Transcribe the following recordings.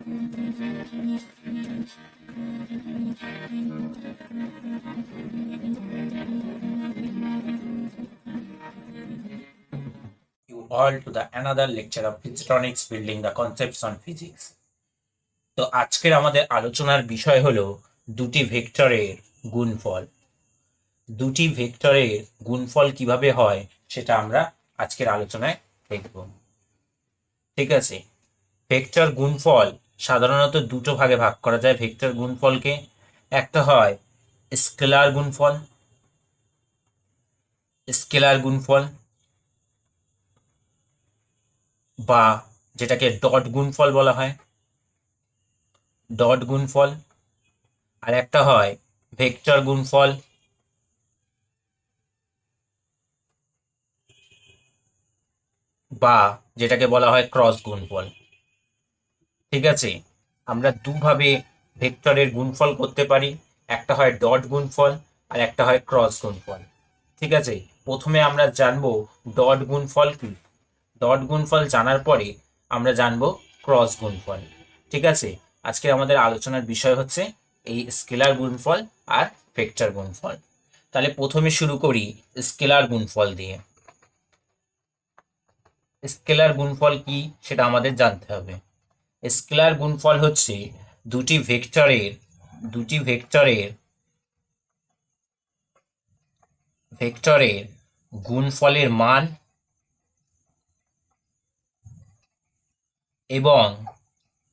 You all to the another lecture of Physitronics building the concepts on physics. তো আজকের আমাদের আলোচনার বিষয় হলো দুটি ভেক্টরের গুণফল। দুটি ভেক্টরের গুণফল কিভাবে হয় সেটা আমরা আজকের আলোচনায় দেখব। ঠিক আছে, ভেক্টর গুণফল সাধারণত দুটো ভাগে ভাগ করা যায়। ভেক্টর গুণফলকে একটা হয় স্কেলার গুণফল, বা যেটাকে ডট গুণফল বলা হয়, ডট গুণফল। আর একটা হয় ভেক্টর গুণফল, বা যেটাকে বলা হয় ক্রস গুণফল। ঠিক আছে, আমরা দুভাবে ভেক্টরের গুণফল করতে পারি, একটা হয় ডট গুণফল আর একটা হয় ক্রস গুণফল। ঠিক আছে, প্রথমে আমরা জানবো ডট গুণফল কি। ডট গুণফল জানার পরে আমরা জানবো ক্রস গুণফল। ঠিক আছে, আজকে আমাদের আলোচনার বিষয় হচ্ছে এই স্কেলার গুণফল আর ভেক্টর গুণফল। তাহলে প্রথমে শুরু করি স্কেলার গুণফল দিয়ে। স্কেলার গুণফল কি সেটা আমাদের জানতে হবে। স্কেলার গুণফল হচ্ছে দুটি ভেক্টরের গুণফলের মান এবং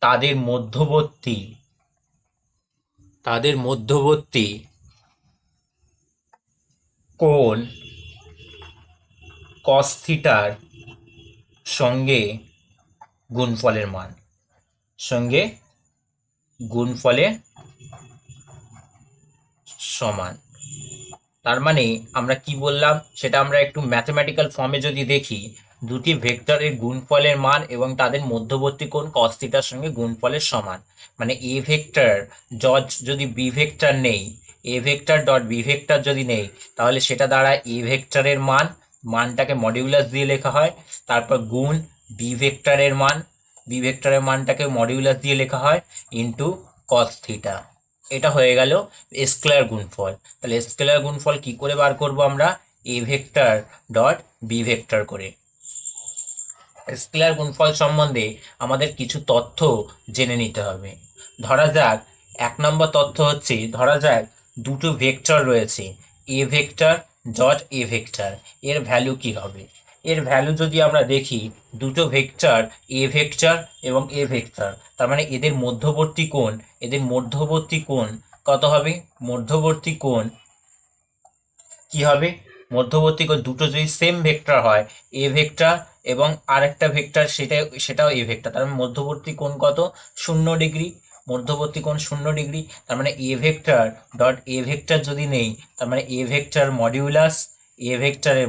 তাদের মধ্যবর্তী কোণ কস থিটার সঙ্গে গুণফলের সমান। তার মানে আমরা কি বললাম সেটা আমরা একটু ম্যাথমেটিক্যাল ফর্মে যদি দেখি, দুটি ভেক্টরের গুণফলের মান এবং তাদের মধ্যবর্তী কোণ কস থিটার সঙ্গে গুণফলের সমান। মানে এ ভেক্টর যদি বি ভেক্টর নেই, A vector dot B vector যদি নেই, তাহলে সেটা দ্বারা এ ভেক্টরের মানটাকে মডিউলাস দিয়ে লেখা হয়, তারপর গুণ বি ভেক্টরের মানটাকে মডিউলাস দিয়ে লেখা হয় ইন্টু কস থিটা। এটা হয়ে গেল স্কেলার গুণফল। তাহলে স্কেলার গুণফল কি করে বার করব আমরা? A vector dot B vector করে। স্কেলার গুণফল সম্বন্ধে আমাদের কিছু তথ্য জেনে নিতে হবে। ধরা যাক এক নম্বর তথ্য হচ্ছে, ধরা যাক দুটো ভেক্টর রয়েছে, এ ভেক্টর ডট এ ভেক্টর। এর ভ্যালু কি হবে? এর ভ্যালু যদি আমরা দেখি, দুটো ভেক্টর এ ভেক্টর এবং এ ভেক্টর, তার মানে এদের মধ্যবর্তী কোণ কত হবে? মধ্যবর্তী কোণ কি হবে? মধ্যবর্তী কোণ দুটো যদি সেম ভেক্টর হয়, এ ভেক্টর এবং আরেকটা ভেক্টর সেটাও এ ভেক্টর, তার মানে মধ্যবর্তী কোণ কত? 0 ডিগ্রি। মধ্যবর্তী কোণ 0 ডিগ্রি, তার মানে A vector dot A vector যদি নেই, তার মানে এ ভেক্টরের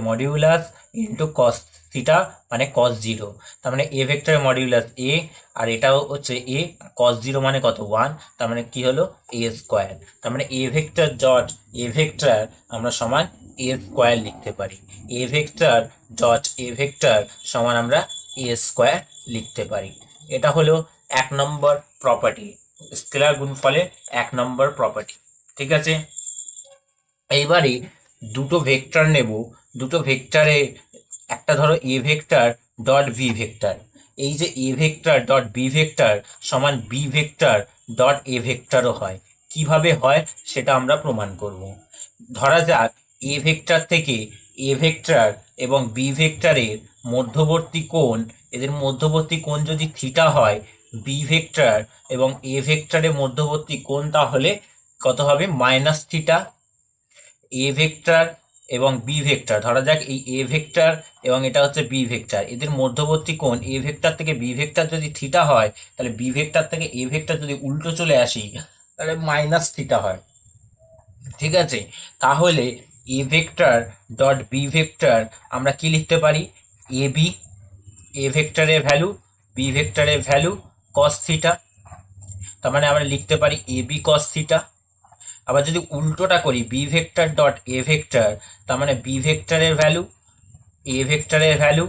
মডিউলাস ইন্টু কস থিটা মানে cos 0। তার মানে এ ভেক্টরের মডিউলাস এ, আর এটাও হচ্ছে এ, cos 0 মানে কত? 1। তার মানে কি হলো? এ স্কোয়ার। তার মানে A vector dot A vector আমরা সমান এ স্কোয়ার লিখতে পারি। A vector dot A vector সমান আমরা এ স্কোয়ার লিখতে পারি। এটা হলো এক নম্বর প্রপার্টি, স্কেলার গুণফলের এক নম্বর প্রপার্টি। ঠিক আছে, এইবারে দুটো ভেক্টর নেব। দুটো ভেক্টরে একটা ধরো A vector dot B vector. এই যে A vector dot B vector সমান বি ভেক্টর ডট এ ভেক্টরও হয়। কিভাবে হয় সেটা আমরা প্রমাণ করব। ধরা যাক এ ভেক্টর থেকে এ ভেক্টর এবং বি ভেক্টরের মধ্যবর্তী কোণ, এদের মধ্যবর্তী কোণ যদি থিটা হয়, বি ভেক্টর এবং এ ভেক্টরের মধ্যবর্তী কোণ তাহলে কত হবে? Minus theta. এ ভেক্টর এবং বি ভেক্টর, ধরা যাক এই এ ভেক্টর এবং এটা হচ্ছে বি ভেক্টর, এদের মধ্যবর্তী কোণ এ ভেক্টর থেকে বি ভেক্টর যদি থিটা হয়, তাহলে বি ভেক্টর থেকে এ ভেক্টর যদি উল্টো চলে আসি, তাহলে মাইনাস থিটা হয়। ঠিক আছে, তাহলে A vector dot B vector আমরা কি লিখতে পারি? এ বি, এ ভেক্টরের ভ্যালু, বি ভেক্টরের ভ্যালু কস থিটা। তার মানে আমরা লিখতে পারি এ বি কস থিটা। আবার যদি উল্টোটা করি, B vector dot A vector, তার মানে বি ভেক্টরের ভ্যালু, এ ভেক্টরের value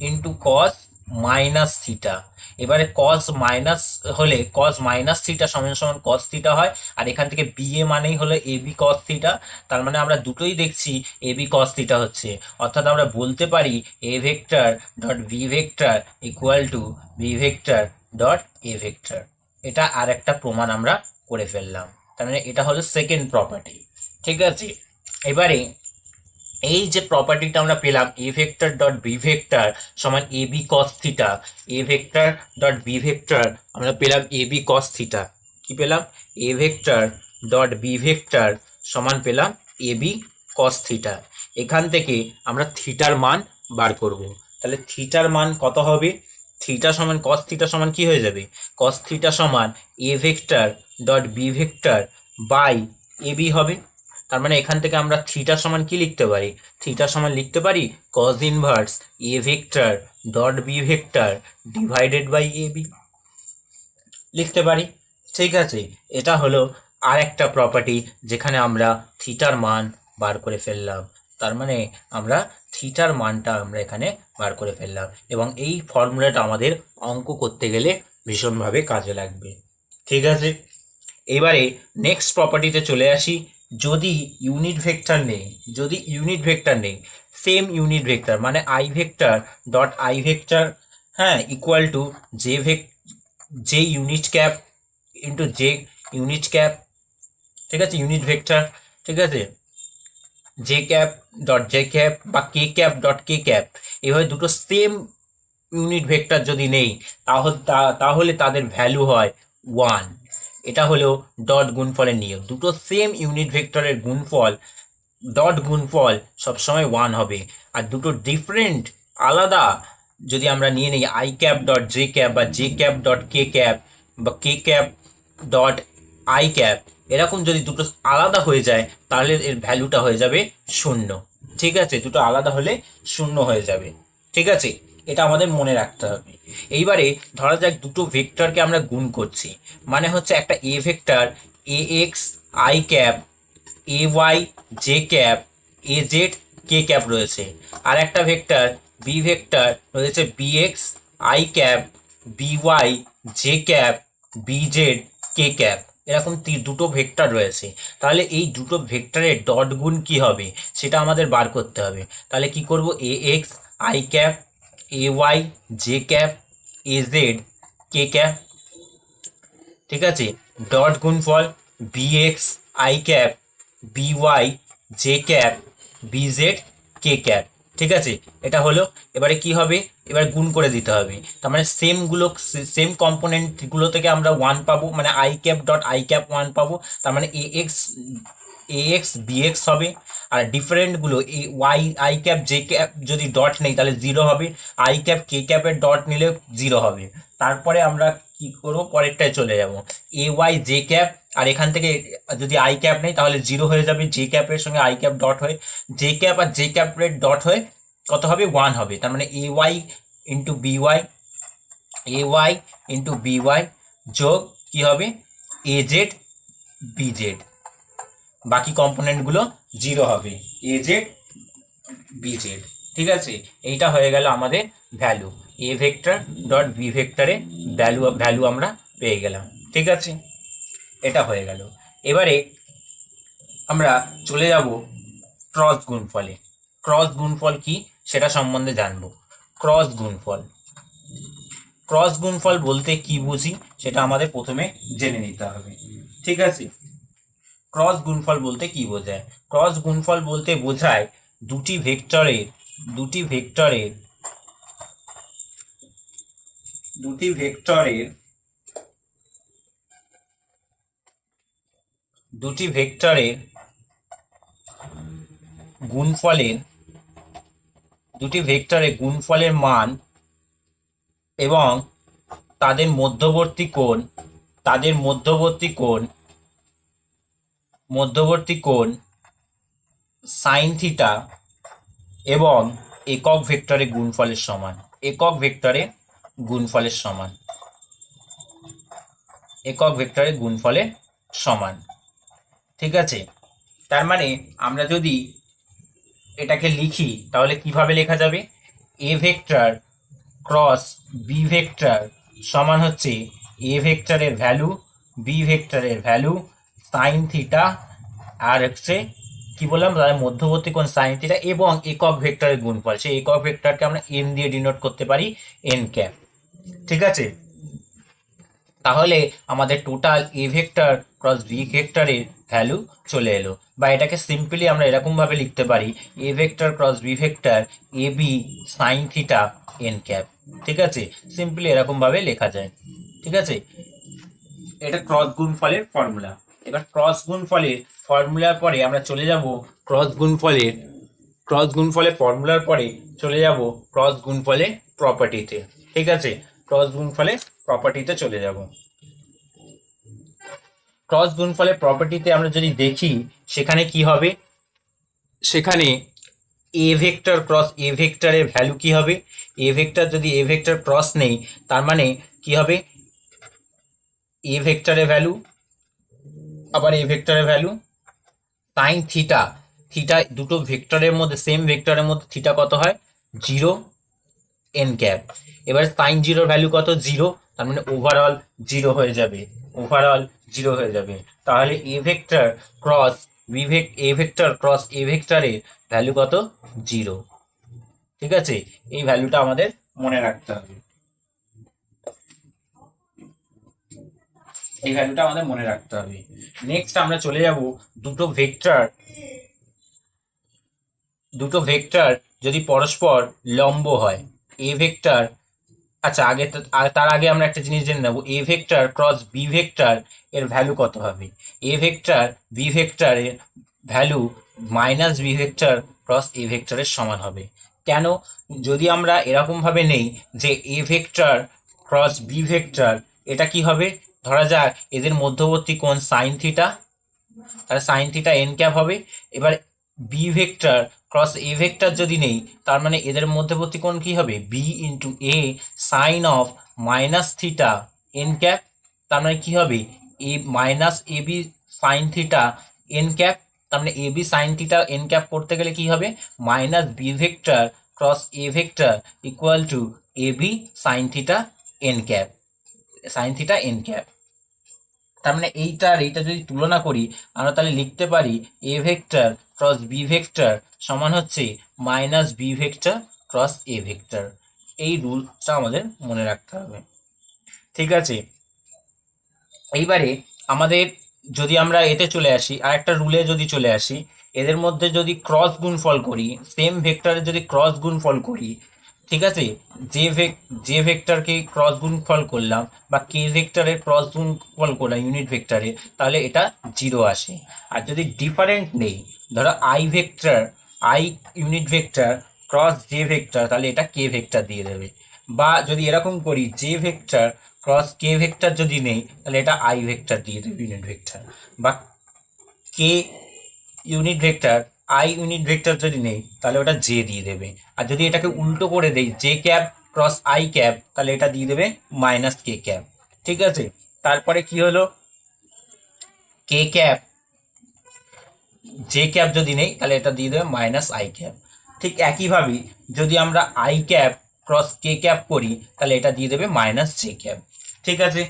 into cos minus theta. এবারে কস মাইনাস হলে কস মাইনাস থিটা সমান সমান কস থিটা হয়, আর এখান থেকে বি এ মানেই হলো এ বি কস থিটা। তার মানে আমরা দুটোই দেখছি এ বি কস থিটা হচ্ছে, অর্থাৎ আমরা বলতে পারি A vector dot B vector equal to B vector dot A vector. এটা আর একটা প্রমাণ আমরা করে ফেললাম। তার মানে এটা হলো সেকেন্ড প্রপার্টি। ঠিক আছে, এবারে এই যে প্রপার্টিটা আমরা পেলাম A vector dot B vector সমান A B cos theta, A vector dot B vector আমরা পেলাম এ বি কস থিটা। কি পেলাম? A vector dot B vector সমান পেলাম এ বি কস থিটা। এখান থেকে আমরা থিটার মান বার করব। তাহলে থিটার মান কত হবে? থিটা সমান কস থিটা সমান কি হয়ে যাবে? কস থিটা সমান A vector dot B vector by A B হবে। তার মানে এখান থেকে আমরা থিটা সমান কি লিখতে পারি? থিটা সমান লিখতে পারি cos inverse A vector dot B vector divided by A B লিখতে পারি। ঠিক আছে, এটা হলো আর একটা প্রপার্টি যেখানে আমরা থিটার মান বার করে ফেললাম। তার মানে আমরা থিটার মানটা আমরা এখানে বার করে ফেললাম, এবং এই ফর্মুলাটা আমাদের অঙ্ক করতে গেলে ভীষণভাবে কাজে লাগবে। ঠিক আছে, এবারে নেক্সট প্রপার্টিতে চলে আসি। যদি ইউনিট ভেক্টর নেই, যদি ইউনিট ভেক্টর নেই, সেম ইউনিট ভেক্টর মানে I vector dot I vector, হ্যাঁ, equal to J unit cap into J unit cap. ঠিক আছে, ইউনিট ভেক্টর। ঠিক আছে, J cap dot J cap বা K cap dot K cap, এভাবে দুটো সেম ইউনিট ভেক্টর যদি নেই তাহলে তাদের ভ্যালু হয় 1। এটা হলো ডট গুণফলের নিয়ম। দুটো সেম ইউনিট ভেক্টরের গুণফল, ডট গুণফল সবসময় 1 হবে। আর দুটো ডিফারেন্ট আলাদা যদি আমরা নিয়ে নিই I cap dot J cap বা J cap dot K cap বা K cap dot I cap, এরকম যদি দুটো আলাদা হয়ে যায় তাহলে এর ভ্যালুটা হয়ে যাবে 0। ঠিক আছে, দুটো আলাদা হলে 0 হয়ে যাবে। ঠিক আছে, এটা আমাদের মনে রাখতে হবে। এইবারে ধরা যাক দুটো ভেক্টরকে আমরা গুণ করছি, মানে হচ্ছে একটা A vector A X I cap A Y J cap A Z K cap রয়েছে, আর একটা ভেক্টর বি ভেক্টর রয়েছে B X I cap B Y J cap B Z K cap. এরকম দুটো ভেক্টর রয়েছে। তাহলে এই দুটো ভেক্টরের ডট গুণ কি হবে সেটা আমাদের বার করতে হবে। তাহলে কি করব? A X I cap A Y J cap A Z K cap. ঠিক আছে, ডট গুণফল B X I cap B Y J cap B Z K cap. ঠিক আছে, এটা হলো। এবারে কি হবে? এবার গুণ করে দিতে হবে। তার মানে সেম কম্পোনেন্টগুলো থেকে আমরা 1 পাবো, মানে I cap dot I cap 1 পাবো। তার মানে এ এক্স বি এক্স হবে। আর ডিফারেন্টগুলো A Y I cap J cap যদি ডট নেই তাহলে 0 হবে, আই ক্যাপ কে ক্যাপের ডট নিলে 0 হবে। তারপরে আমরা কি করবো? পরেরটায় চলে যাব, এ ওয়াই জে ক্যাপ, আর এখান থেকে যদি আই ক্যাপ নেই তাহলে 0 হয়ে যাবে, জে ক্যাপের সঙ্গে আই ক্যাপ ডট হয়ে জে ক্যাপ আর জে ক্যাপের ডট হয়ে কত হবে? 1 হবে। তার মানে A Y into B Y, A Y into B Y যোগ কি হবে? A Z B Z. বাকি কম্পোনেন্টগুলো 0 হবে, এ জেড বি জেড। ঠিক আছে, এইটা হয়ে গেল আমাদের value. A vector dot B ভেক্টরে ভ্যালু আমরা পেয়ে গেলাম। ঠিক আছে, এটা হয়ে গেল। এবারে আমরা চলে যাব ক্রস গুণফলে। ক্রস গুণফল কি সেটা সম্বন্ধে জানবো। ক্রস গুণফল, ক্রস গুণফল বলতে কি বুঝি সেটা আমাদের প্রথমে জেনে নিতে হবে। ঠিক আছে, ক্রস গুণফল বলতে কি বোঝায়? ক্রস গুণফল বলতে বোঝায় দুটি ভেক্টরের দুটি ভেক্টরের দুটি ভেক্টরের দুটি ভেক্টরের গুণফলের দুটি ভেক্টরের গুণফলের মান এবং তাদের মধ্যবর্তী কোণ সাইন থিটা এবং একক ভেক্টরের গুণফলের সমান। একক ভেক্টরের গুণফলের সমান, একক ভেক্টরের গুণফলের সমান। ঠিক আছে, তার মানে আমরা যদি এটাকে লিখি তাহলে কিভাবে লেখা যাবে? A vector cross B vector সমান হচ্ছে এ ভেক্টরের ভ্যালু, বি ভেক্টরের ভ্যালু, সাইন থিটা, আর হচ্ছে কি বললাম তাদের মধ্যবর্তী কোণ সাইন থিটা এবং একক ভেক্টরের গুণফল। সেই একক ভেক্টরকে আমরা এন দিয়ে ডিনোট করতে পারি, এন ক্যাপ। ঠিক আছে, তাহলে আমাদের total A vector cross B ভেক্টরের ভ্যালু চলে এলো। বা এটাকে সিম্পলি আমরা এরকমভাবে লিখতে পারি, A vector cross B vector A B sine theta N cap. ঠিক আছে, সিম্পলি এরকমভাবে লেখা যায়। ঠিক আছে, এটা ক্রস গুণফলের ফর্মুলা। এবার ক্রস গুণফলের ফর্মুলার পরে আমরা চলে যাব ক্রস গুণফলের ফর্মুলার পরে চলে যাব ক্রস গুণফলের প্রপার্টিতে। ঠিক আছে, ক্রস গুণফলের প্রপার্টিতে চলে যাব। ক্রস গুণফলের প্রপার্টিতে আমরা যদি দেখি সেখানে কি হবে, সেখানে এ ভেক্টর ক্রস এ ভেক্টরের ভ্যালু কি হবে, এ ভেক্টর যদি এ ভেক্টর ক্রস নেই তার মানে কি হবে, এ ভেক্টরের ভ্যালু আবার এ ভেক্টরের ভ্যালু সাইন থিটা। থিটা দুটো ভেক্টরের মধ্যে, সেম ভেক্টরের মধ্যে থিটা কত হয়, 0 এন ক্যাপ। এবার সাইন জিরোর ভ্যালু কত, 0, তার মানে ওভারঅল 0 হয়ে যাবে, ওভারঅল 0 হয়ে যাবে। তাহলে A vector cross A vector cross A ভেক্টরের ভ্যালু কত, 0। ঠিক আছে, এই ভ্যালুটা আমাদের মনে রাখতে হবে, এই ভ্যালুটা আমাদের মনে রাখতে হবে। নেক্সট আমরা চলে যাব দুটো ভেক্টর যদি পরস্পর লম্ব হয়, এ ভেক্টর, আচ্ছা আগে তার আগে আমরা একটা জিনিস জেনে নেব, A vector cross B vector এর ভ্যালু কত হবে। এ ভেক্টর বি ভেক্টরের value minus B vector cross A ভেক্টরের সমান হবে। কেন, যদি আমরা এরকমভাবে নেই যে A vector cross B vector, এটা কি হবে, ধরা যাক এদের মধ্যবর্তী কোণ সাইন থিটা, তাহলে সাইন থিটা এন ক্যাপ হবে। এবার B vector cross A vector যদি নেই তার মানে এদের মধ্যবর্তী কোণ কি হবে, B into A sine of minus theta N cap. তার মানে কি হবে, A minus A B sine theta N cap. তার মানে A B sine theta N cap করতে গেলে কি হবে, minus B vector cross A vector equal to A B sine theta N cap, sine theta N cap. তার মানে এইটা আর এইটা যদি তুলনা করি আমরা তাহলে লিখতে পারি A vector cross B vector সমান হচ্ছে minus B vector cross A vector. এই রুলটা আমাদের মনে রাখতে হবে। ঠিক আছে, এইবারে আমাদের যদি আমরা এতে চলে আসি, আর একটা রুলে যদি চলে আসি, এদের মধ্যে যদি ক্রস গুণফল করি, সেম ভেক্টরে যদি ক্রস গুণফল করি, ঠিক আছে, যে ভেক্টরকে ক্রস গুণফল করলাম বা কে ভেক্টরের ক্রস গুণফল করলাম ইউনিট ভেক্টরে, তাহলে এটা 0 আসে। আর যদি ডিফারেন্ট নেই, ধরো I unit vector cross J vector, তাহলে এটা কে ভেক্টর দিয়ে দেবে। বা যদি এরকম করি জে ভেক্টর ক্রস কে ভেক্টর যদি নেই তাহলে এটা আই ভেক্টর দিয়ে দেবে ইউনিট ভেক্টর। বা K unit vector I unit vector যদি নেই তাহলে ওটা জে দিয়ে দেবে। আর যদি এটাকে উল্টো করে দেই J cap cross I cap, তাহলে এটা দিয়ে দেবে মাইনাস কে ক্যাপ। ঠিক আছে, তারপরে কি হলো, কে ক্যাপ জে ক্যাপ যদি নেই তাহলে এটা দিয়ে দেবে মাইনাস আই ক্যাপ। ঠিক একইভাবে যদি আমরা I cap cross K cap করি তাহলে এটা দিয়ে দেবে মাইনাস জে ক্যাপ। ঠিক আছে,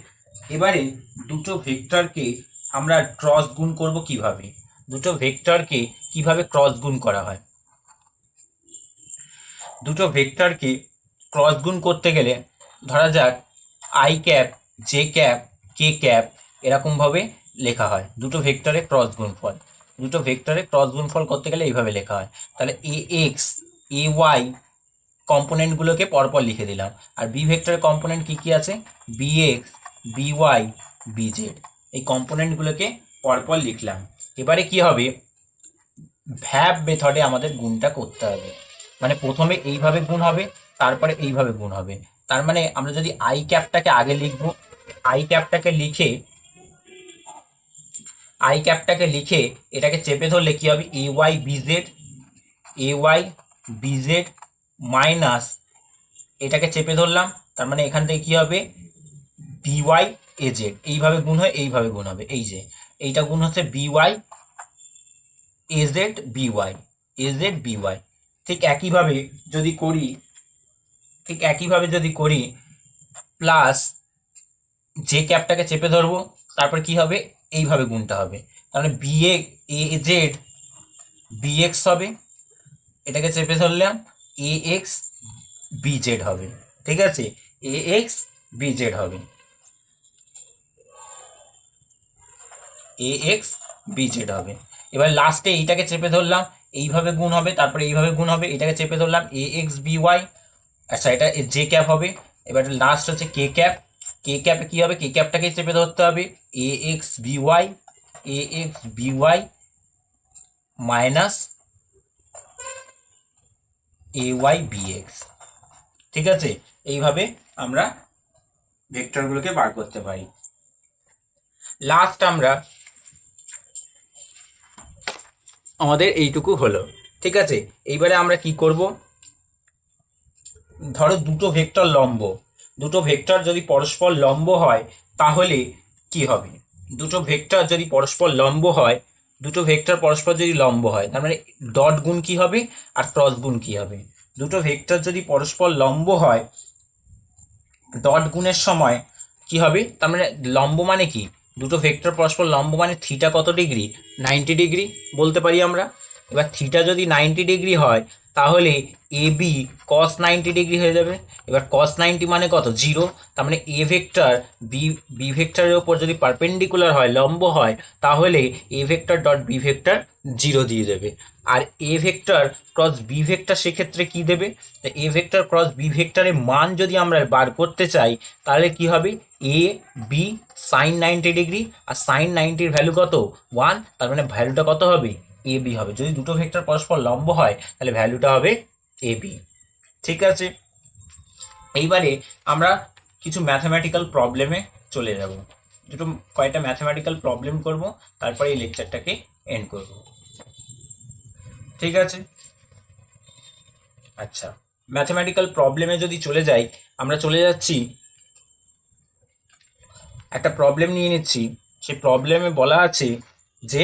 এবারে দুটো ভেক্টরকে আমরা ক্রস গুণ করব কিভাবে, দুটো ভেক্টরকে কিভাবে ক্রস গুণ করা হয়। দুটো ভেক্টরকে ক্রস গুণ করতে গেলে ধরা যাক I cap J cap K cap এরকমভাবে লেখা হয় দুটো ভেক্টরে ক্রস গুণফল। দুটো ভেক্টরে ক্রস গুণফল করতে গেলে এইভাবে লেখা হয়। তাহলে এ এক্স এ ওয়াই কম্পোনেন্টগুলোকে পরপর লিখে দিলাম। আর বি ভেক্টরের কম্পোনেন্ট কী কী আছে, B X B Y B Z, এই কম্পোনেন্টগুলোকে পরপর লিখলাম। এবারে কি হবে, ভ্যাব মেথডে আমাদের গুণটা করতে হবে। মানে প্রথমে এইভাবে গুণ হবে, তারপরে এইভাবে গুণ হবে। তার মানে আমরা যদি আই ক্যাপটাকে আগে লিখবো, আই ক্যাপটাকে লিখে এটাকে চেপে ধরলে কি হবে, এ ওয়াই বিজেড মাইনাস, এটাকে চেপে ধরলাম, তার মানে এখান থেকে কি হবে, বিওয়াই এজেড। এইভাবে গুণ হয়, এইভাবে গুণ হবে, এই যে এইটা গুণ হচ্ছে বিওয়াই এজেড বিওয়াই। ঠিক একইভাবে যদি করি ঠিক একইভাবে যদি করি প্লাস যে ক্যাপটাকে চেপে ধরবো, তারপর কি হবে, এইভাবে গুণটা হবে, তাহলে এ জেড বিএক্স হবে, এটাকে চেপে ধরলাম এ এক্স বি জেড হবে। ঠিক আছে, এ এক্স বি জেড হবে, এ এক্স বি জেড হবে। এবার লাস্টে এইটাকে চেপে ধরলাম, এইভাবে গুণ হবে, তারপরে এইভাবে গুণ হবে, এটাকে চেপে ধরলাম এ এক্স বি ওয়াই, আচ্ছা এটা জে ক্যাপ হবে। এবার লাস্ট হচ্ছে কে ক্যাপ, কে ক্যাপে কী হবে, কে ক্যাপটাকে চেপে ধরতে হবে এ X B Y, A X B Y minus A Y B x. ঠিক আছে, এইভাবে আমরা ভেক্টরগুলোকে বার করতে পারি। লাস্ট আমরা আমাদের এইটুকু হলো। ঠিক আছে, এইবারে আমরা কি করব, ধরো দুটো ভেক্টর লম্ব, দুটো ভেক্টর যদি পরস্পর লম্ব হয় তাহলে কি হবে, দুটো ভেক্টর যদি পরস্পর লম্ব হয়, দুটো ভেক্টর পরস্পর যদি লম্ব হয় তার মানে ডট গুণ কি হবে আর ক্রস গুণ কি হবে। দুটো ভেক্টর যদি পরস্পর লম্ব হয় ডট গুণের সময় কি হবে, তার মানে লম্ব মানে কি, দুটো ভেক্টর পরস্পর লম্ব মানে থিটা কত ডিগ্রি, 90 ডিগ্রি বলতে পারি আমরা। এবার থিটা যদি 90 ডিগ্রি হয় তাহলে এ বি কস 90 ডিগ্রি হয়ে যাবে। এবার কস 90 মানে কত, 0, তার মানে এ ভেক্টর বি ভেক্টরের ওপর যদি পারপেন্ডিকুলার হয়, লম্ব হয়, তাহলে A vector dot B vector 0 দিয়ে দেবে। আর A vector cross B vector সেক্ষেত্রে কি দেবে, এ ভেক্টর ক্রস বি ভেক্টরের মান যদি আমরা বার করতে চাই তাহলে কি হবে, এ বি সাইন 90 ডিগ্রি, আর সাইন 90-র ভ্যালু কত 1, তার মানে ভ্যালুটা কত হবে এ বি হবে। যদি দুটো ভেক্টর পরস্পর লম্ব হয় তাহলে ভ্যালুটা হবে এ বি। ঠিক আছে, এইবারে আমরা কিছু ম্যাথমেটিক্যাল প্রবলেমে চলে যাব, কয়েকটা ম্যাথমেটিক্যাল প্রবলেম করব, তারপরে এই লেকচারটাকে এন্ড করব। ঠিক আছে, আচ্ছা ম্যাথমেটিক্যাল প্রবলেমে যদি চলে যাই, আমরা চলে যাচ্ছি, একটা প্রবলেম নিয়ে নিচ্ছি। সেই প্রবলেমে বলা আছে যে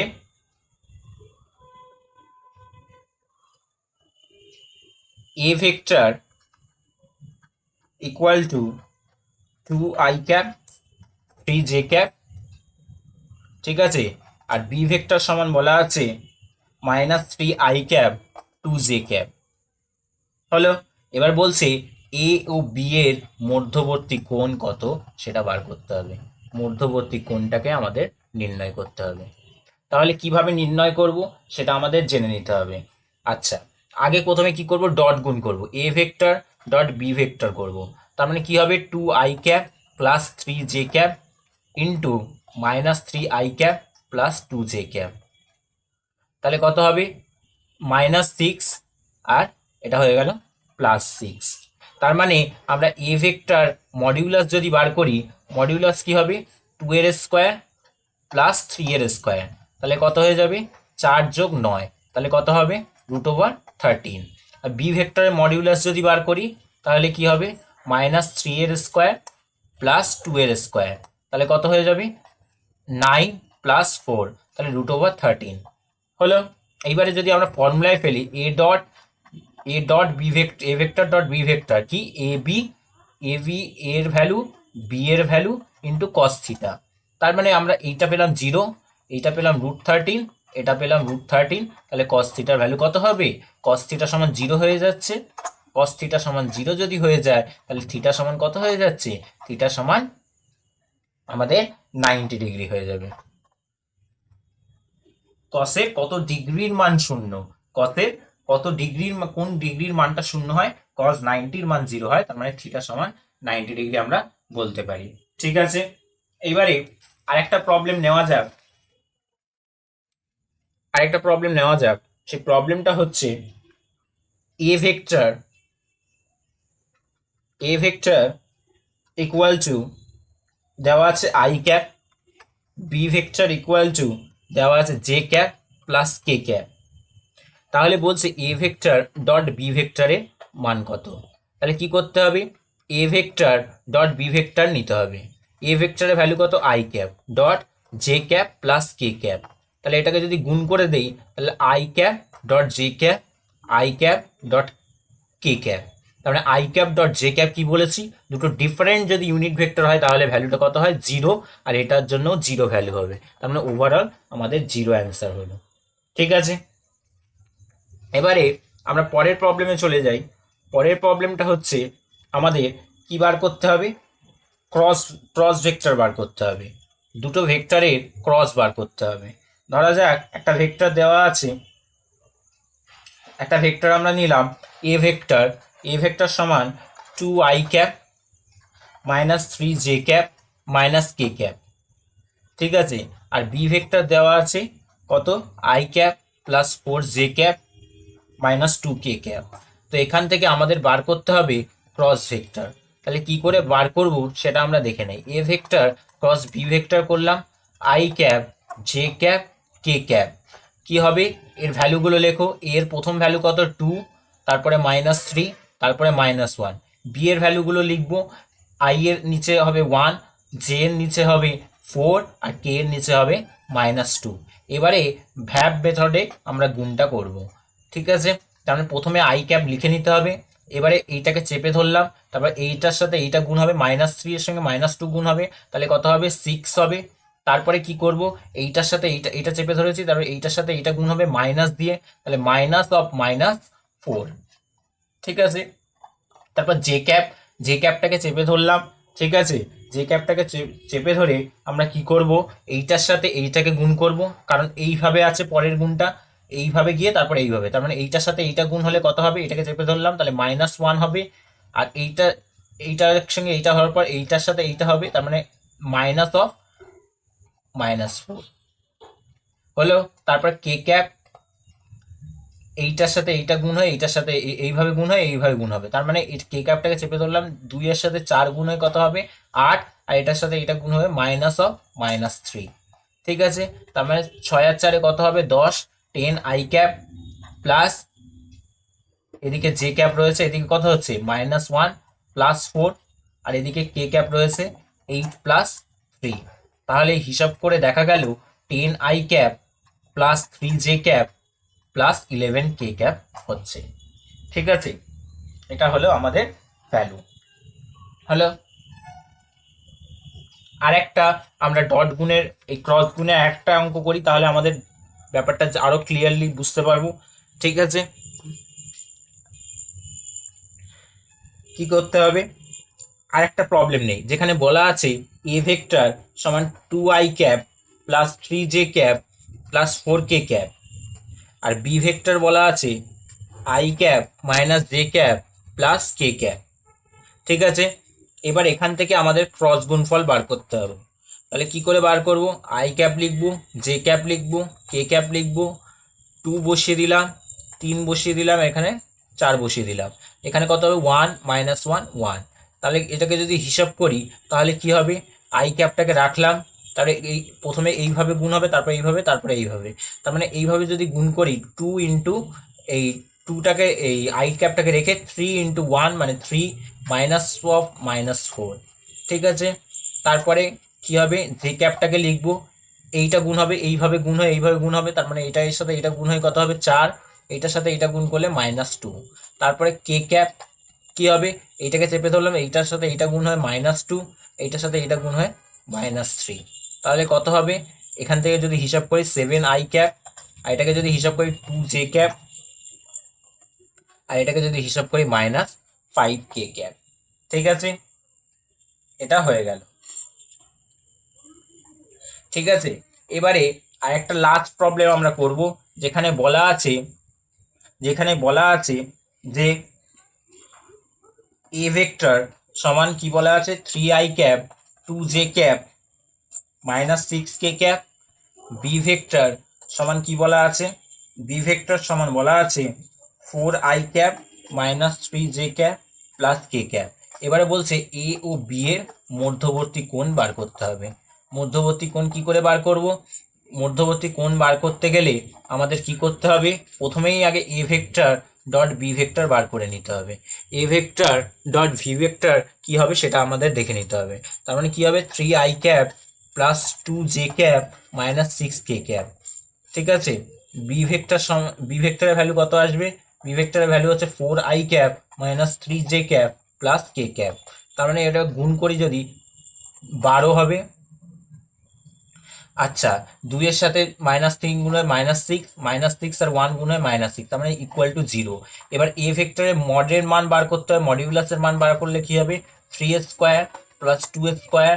A vector equal two 2i cap 3j cap. ঠিক আছে, আর বি ভেক্টর সমান বলা আছে -3i ক্যাপ 2j ক্যাপ। হলো, এবার বলছে এ ও বি এর মধ্যবর্তী কোণ কত সেটা বার করতে হবে। মধ্যবর্তী কোণটাকে আমাদের নির্ণয় করতে হবে। তাহলে কিভাবে নির্ণয় করব সেটা আমাদের জেনে নিতে হবে। আচ্ছা, আগে প্রথমে কি করব, ডট গুণ করব, A vector dot B vector করব। তার মানে কি হবে, 2i cap plus 3j cap into -3i cap plus 2j cap. তাহলে কত হবে, -6, আর এটা হয়ে গেল +6। তার মানে আমরা এ ভেক্টর মডিউলাস যদি বার করি, মডিউলাস কি হবে 2 এর স্কোয়ার প্লাস 3 এর স্কোয়ার, তাহলে কত হয়ে যাবে 4 যোগ 9, তাহলে কত হবে √13। আর বি ভেক্টরের মডিউলাস যদি বার করি তাহলে কি হবে -3 এর স্কোয়ার প্লাস 2 এর স্কোয়ার, তাহলে কত হয়ে যাবে 9 + 4, তাহলে √13 হলো। এইবারে যদি আমরা ফর্মুলায় ফেলি A dot B vector, A vector dot B vector কি, এ বি এর ভ্যালু বি এর ভ্যালু ইন্টু কস থিটা। তার মানে আমরা এইটা পেলাম 0, এইটা পেলাম √13, এটা পেলাম √13, তাহলে কস থিটার ভ্যালু কত হবে, কস থিটা সমান 0 হয়ে যাচ্ছে। কস থিটা সমান 0 যদি হয়ে যায় তাহলে থিটা সমান কত হয়ে যাচ্ছে, থিটা সমান আমাদের 90 ডিগ্রি হয়ে যাবে। কসের কত ডিগ্রির মান 0, কসের কত ডিগ্রির, কোন ডিগ্রির মানটা 0 হয়, কস 90-র মান 0 হয়, তার মানে থিটা সমান 90 ডিগ্রি আমরা বলতে পারি। ঠিক আছে, এইবারে আরেকটা প্রবলেম নেওয়া যাক, সেই প্রবলেমটা হচ্ছে এ ভেক্টর ইকুয়াল টু দেওয়া আছে I cap, B vector equal to দেওয়া আছে J cap plus K cap. তাহলে বলছে এ ভেক্টর ডট বি ভেক্টরের মান কত। তাহলে কি করতে হবে, A vector dot B vector নিতে হবে। এ ভেক্টরের ভ্যালু কত, I cap dot J cap plus K cap. তাহলে এটাকে যদি গুণ করে দেই তাহলে I cap dot J cap, I cap dot K cap, তার মানে I cap dot J cap কি বলেছি, দুটো ডিফারেন্ট যদি ইউনিট ভেক্টর হয় তাহলে ভ্যালুটা কত হয় 0, আর এটার জন্য 0 ভ্যালু হবে। তার মানে ওভারঅল আমাদের 0 অ্যান্সার হলো। ঠিক আছে, এবারে আমরা পরের প্রবলেমে চলে যাই। পরের প্রবলেমটা হচ্ছে আমাদের কি বার করতে হবে, ক্রস ভেক্টর বার করতে হবে, দুটো ভেক্টরের ক্রস বার করতে হবে। ধরা যাক একটা ভেক্টর দেওয়া আছে, একটা ভেক্টর আমরা নিলাম এ ভেক্টর সমান 2i cap minus 3j cap minus K cap. ঠিক আছে, আর বি ভেক্টর দেওয়া আছে কত, i cap plus 4j cap minus 2k cap. তো এখান থেকে আমাদের বার করতে হবে ক্রস ভেক্টর। তাহলে কি করে বার করব সেটা আমরা দেখে নেই। A vector cross B vector করলাম, i cap J cap K cap. কি হবে, এর ভ্যালুগুলো লেখো। এর প্রথম ভ্যালু কত 2, তারপরে -3, তারপরে -1। বি এর ভ্যালুগুলো লিখবো, i এর নিচে হবে 1, জে এর নিচে হবে 4, আর কে এর নিচে হবে -2। এবারে ভ্যাব মেথডে আমরা গুণটা করব। ঠিক আছে, তার মানে প্রথমে আই ক্যাপ লিখে নিতে হবে, এবারে এইটাকে চেপে ধরলাম, তারপর এইটার সাথে এইটা গুণ হবে, -3 এর সঙ্গে -2 গুণ হবে, তাহলে কত হবে 6 হবে। তারপরে কি করব, এইটার সাথে এইটা চেপে ধরেছি, তারপরে এইটার সাথে এইটা গুণ হবে মাইনাস দিয়ে, তাহলে -4। ঠিক আছে, তারপর জে ক্যাপটাকে চেপে ধরলাম। ঠিক আছে, জে ক্যাপটাকে চেপে ধরে আমরা কি করব, এইটার সাথে এইটাকে গুণ করব, কারণ এইভাবে আছে পরের গুণটা, এইভাবে গিয়ে তারপরে এইভাবে, তার মানে এইটার সাথে এইটা গুণ হলে কত হবে, এটাকে চেপে ধরলাম, তাহলে -1 হবে। আর এইটার সঙ্গে এইটা হওয়ার পর এইটার সাথে এইটা হবে, তার মানে -4 হলো। তারপর কে ক্যাপ, এইটার সাথে এইটা গুণ হয়, এইটার সাথে এইভাবে গুণ হয়, এইভাবে গুণ হবে, তার মানে কে ক্যাপটাকে চেপে ধরলাম, 2 এর সাথে 4 গুণ হয় কত হবে 8, আর এটার সাথে এটা গুণ হবে -3। ঠিক আছে, তার মানে 6 আর 4 কত হবে 10, 10 আই ক্যাপ প্লাস এদিকে জে ক্যাপ রয়েছে, এদিকে কত হচ্ছে -1 প্লাস 4, আর এদিকে কে ক্যাপ রয়েছে 8 প্লাস 3। তাহলে হিসাব করে দেখা গেল 10 I cap plus 3 J cap plus 11 K cap হচ্ছে। ঠিক আছে, এটা হলো আমাদের ভ্যালু হলো। আর একটা আমরা ডট গুণের এই ক্রস গুণে একটা অঙ্ক করি, তাহলে আমাদের ব্যাপারটা আরো ক্লিয়ারলি বুঝতে পারবো। ঠিক আছে, কি করতে হবে, আর একটা প্রবলেম নেই, যেখানে বলা আছে এ ভেক্টর সমান 2i cap plus 3j cap plus 4k cap, আর বি ভেক্টর বলা আছে I cap minus J cap plus K cap. ঠিক আছে, এবার এখান থেকে আমাদের ক্রস গুণফল বার করতে হবে। তাহলে কি করে বার করব, আই ক্যাপ লিখবো, জে ক্যাপ লিখবো, কে ক্যাপ লিখবো, 2 বসিয়ে দিলাম, 3 বসিয়ে দিলাম, এখানে 4 বসিয়ে দিলাম, এখানে কত হবে 1 -1 1। তাহলে এটাকে যদি হিসাব করি তাহলে কি হবে, আই ক্যাপটাকে রাখলাম, তাহলে এই প্রথমে এইভাবে গুণ হবে, তারপরে এইভাবে, তারপরে এইভাবে, তার মানে এইভাবে যদি গুণ করি 2 ইন্টু এই 2টাকে এই আই ক্যাপটাকে রেখে 3 ইন্টু 1 মানে 3 -4। ঠিক আছে, তারপরে কি হবে, যে ক্যাপটাকে লিখবো, এইটা গুণ হবে, এইভাবে গুণ হয়, এইভাবে গুণ হবে, তার মানে এটা এর সাথে এটা গুণ হয় কত হবে 4, এইটার সাথে এটা গুণ করলে -2। তারপরে কে ক্যাপ কি হবে, এইটাকে চেপে ধরলাম, এইটার সাথে এইটা গুণ হয় -2, এইটার সাথে এটা গুণ হয় -3। তাহলে কত হবে, এখান থেকে যদি হিসাব করি 7 আই ক্যাপ, আর এটাকে যদি হিসাব করি 2 জে ক্যাপ, আর এটাকে যদি হিসাব করি -5 কে ক্যাপ। ঠিক আছে, এটা হয়ে গেল। ঠিক আছে, এবারে আরেকটা লাস্ট প্রবলেম আমরা করব, যেখানে বলা আছে যে এ ভেক্টর সমান কি বলা আছে 3i cap 2j cap -6k cap. B vector সমান কি বলা আছে, বি ভেক্টর সমান বলা আছে 4i cap -3j cap plus K cap. এবারে বলছে এ ও বি এর মধ্যবর্তী কোণ বার করতে হবে। মধ্যবর্তী কোণ কি করে বার করব, মধ্যবর্তী কোণ বার করতে গেলে আমাদের কি করতে হবে, প্রথমেই আগে A vector dot B vector বার করে নিতে হবে। A vector dot V vector কি হবে সেটা আমাদের দেখে নিতে হবে। তার মানে কি হবে 3i cap plus 2j cap -6k cap. ঠিক আছে, বি ভেক্টরের ভ্যালু কত আসবে বি ভেক্টরের ভ্যালু হচ্ছে 4i cap minus 3j cap plus K cap. তার মানে এটা গুণ করি যদি 12 হবে। আচ্ছা, 2 এর সাথে -3 গুণ হয় -6, -6 আর 1 গুণ হয় -6, তার মানে ইকুয়াল টু 0। এবার এ ভেক্টরের মডের মান বার করতে হয়, মডিউলাসের মান বার করলে কি হবে, 3 স্কোয়ার প্লাস 2 স্কোয়ার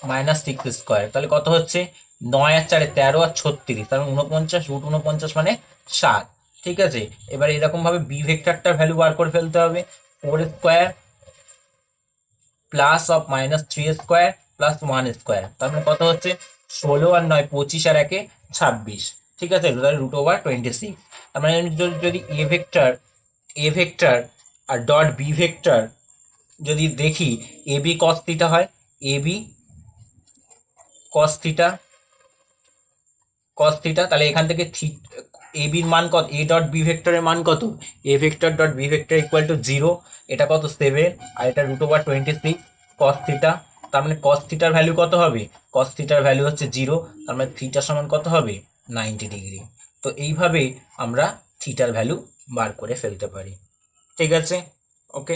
-6 স্কোয়ার, তাহলে কত হচ্ছে, 9 আর 4 13 আর 36, তার মানে 49, রুট 49 মানে 7। ঠিক আছে, এবার এরকম ভাবে বি ভেক্টরটার ভ্যালু বার করে ফেলতে হবে, 4 square plus of -3 square plus 1 square, তার মানে কত হচ্ছে, 16 আর 9 25 আর 1 26। ঠিক আছে, রুট ওভার 26। তার মানে আমি যদি এ ভেক্টর আর ডট বি ভেক্টর যদি দেখি, এ বি কস থিটা হয়, এ বি কস থিটা, তাহলে এখান থেকে এ বির মান কত, এ ডট বি ভেক্টরের মান কত, A vector dot B vector equal to 0, এটা কত 7, আর এটা রুট ওভার 26 কস থিটা। তার মানে কস থিটার ভ্যালু কত হবে, কস থিটার ভ্যালু হচ্ছে 0, তার মানে থিটা সমান কত হবে, 90 ডিগ্রি। তো এইভাবে আমরা থিটার ভ্যালু বার করে ফেলতে পারি। ঠিক আছে, ওকে।